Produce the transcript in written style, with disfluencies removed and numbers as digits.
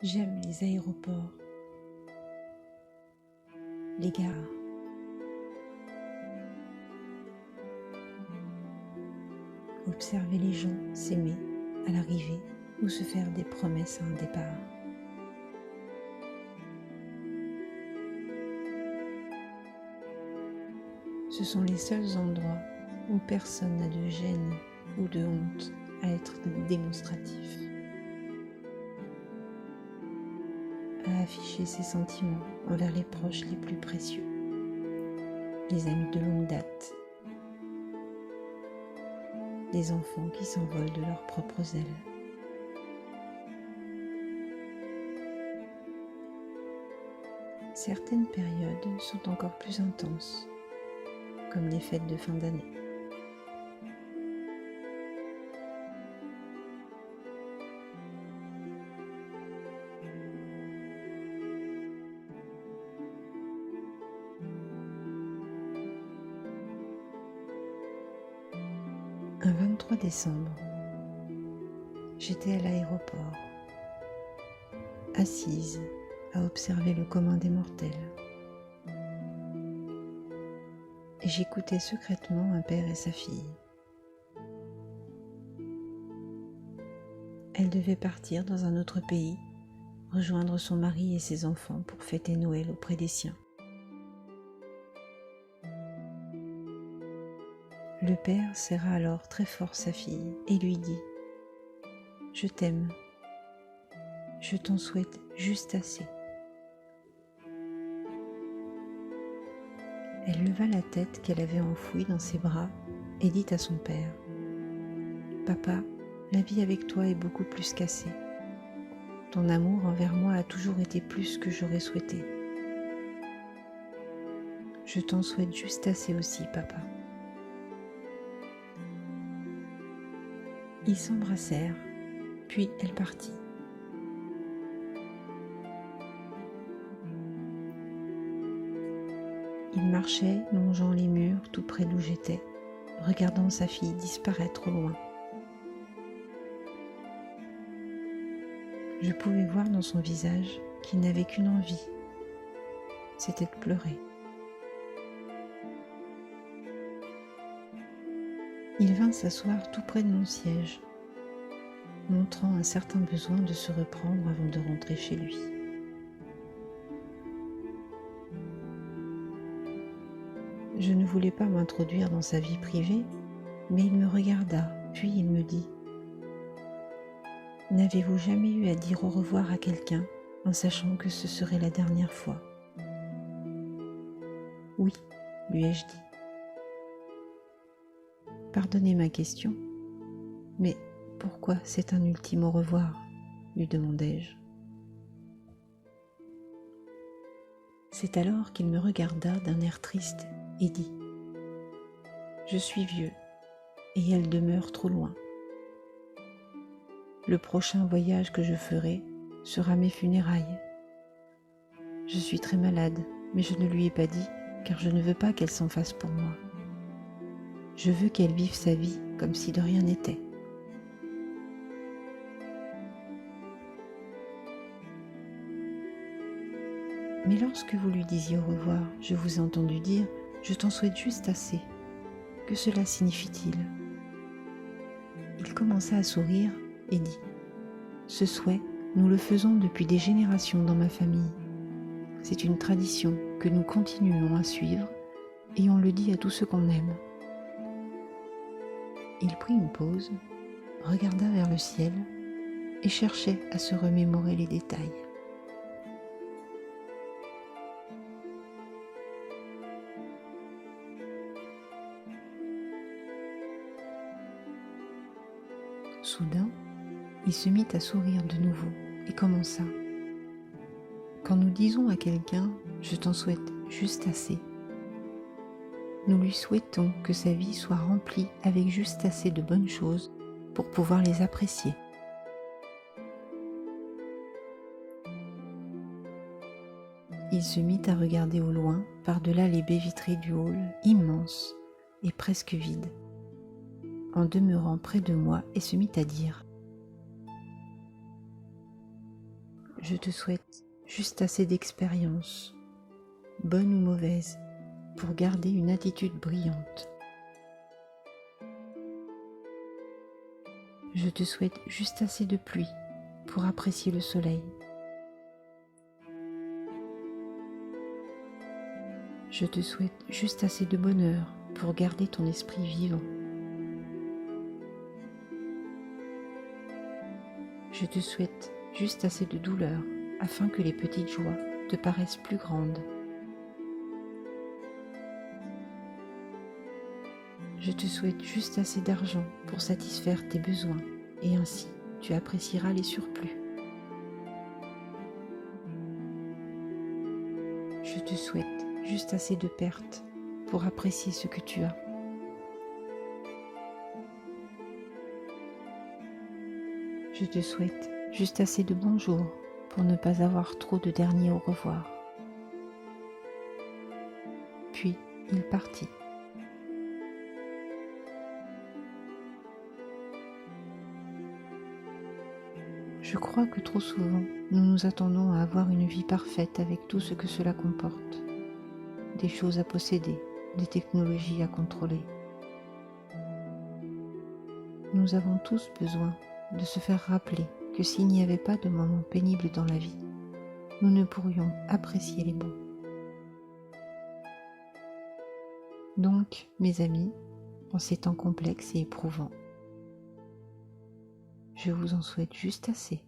J'aime les aéroports, les gares. Observer les gens s'aimer à l'arrivée ou se faire des promesses à un départ. Ce sont les seuls endroits où personne n'a de gêne ou de honte à être démonstratif, à afficher ses sentiments envers les proches les plus précieux, les amis de longue date, les enfants qui s'envolent de leurs propres ailes. Certaines périodes sont encore plus intenses, comme les fêtes de fin d'année. Un 23 décembre, j'étais à l'aéroport, assise à observer le commun des mortels. Et j'écoutais secrètement un père et sa fille. Elle devait partir dans un autre pays, rejoindre son mari et ses enfants pour fêter Noël auprès des siens. Le père serra alors très fort sa fille et lui dit « Je t'aime, je t'en souhaite juste assez. » Elle leva la tête qu'elle avait enfouie dans ses bras et dit à son père « Papa, la vie avec toi est beaucoup plus qu'assez. Ton amour envers moi a toujours été plus que j'aurais souhaité. Je t'en souhaite juste assez aussi, papa. » Ils s'embrassèrent, puis elle partit. Il marchait, longeant les murs tout près d'où j'étais, regardant sa fille disparaître au loin. Je pouvais voir dans son visage qu'il n'avait qu'une envie, c'était de pleurer. Il vint s'asseoir tout près de mon siège, montrant un certain besoin de se reprendre avant de rentrer chez lui. Je ne voulais pas m'introduire dans sa vie privée, mais il me regarda, puis il me dit « N'avez-vous jamais eu à dire au revoir à quelqu'un en sachant que ce serait la dernière fois ?» « Oui, lui ai-je dit. » « Pardonnez ma question, mais pourquoi c'est un ultime au revoir ?» lui demandai-je. C'est alors qu'il me regarda d'un air triste et dit « Je suis vieux et elle demeure trop loin. Le prochain voyage que je ferai sera mes funérailles. Je suis très malade, mais je ne lui ai pas dit car je ne veux pas qu'elle s'en fasse pour moi. Je veux qu'elle vive sa vie comme si de rien n'était. » Mais lorsque vous lui disiez au revoir, je vous ai entendu dire « Je t'en souhaite juste assez ». Que cela signifie-t-il ? Il commença à sourire et dit « Ce souhait, nous le faisons depuis des générations dans ma famille. C'est une tradition que nous continuons à suivre et on le dit à tous ceux qu'on aime. » Il prit une pause, regarda vers le ciel et cherchait à se remémorer les détails. Soudain, il se mit à sourire de nouveau et commença. Quand nous disons à quelqu'un « Je t'en souhaite juste assez », nous lui souhaitons que sa vie soit remplie avec juste assez de bonnes choses pour pouvoir les apprécier. Il se mit à regarder au loin, par-delà les baies vitrées du hall, immense et presque vide, en demeurant près de moi et se mit à dire « Je te souhaite juste assez d'expérience, bonne ou mauvaise, pour garder une attitude brillante. Je te souhaite juste assez de pluie pour apprécier le soleil. Je te souhaite juste assez de bonheur pour garder ton esprit vivant. Je te souhaite juste assez de douleur afin que les petites joies te paraissent plus grandes. Je te souhaite juste assez d'argent pour satisfaire tes besoins et ainsi tu apprécieras les surplus. Je te souhaite juste assez de pertes pour apprécier ce que tu as. Je te souhaite juste assez de bonjour pour ne pas avoir trop de derniers au revoir. Puis il partit. Je crois que trop souvent, nous nous attendons à avoir une vie parfaite avec tout ce que cela comporte. Des choses à posséder, des technologies à contrôler. Nous avons tous besoin de se faire rappeler que s'il n'y avait pas de moments pénibles dans la vie, nous ne pourrions apprécier les bons. Donc, mes amis, en ces temps complexes et éprouvants, je vous en souhaite juste assez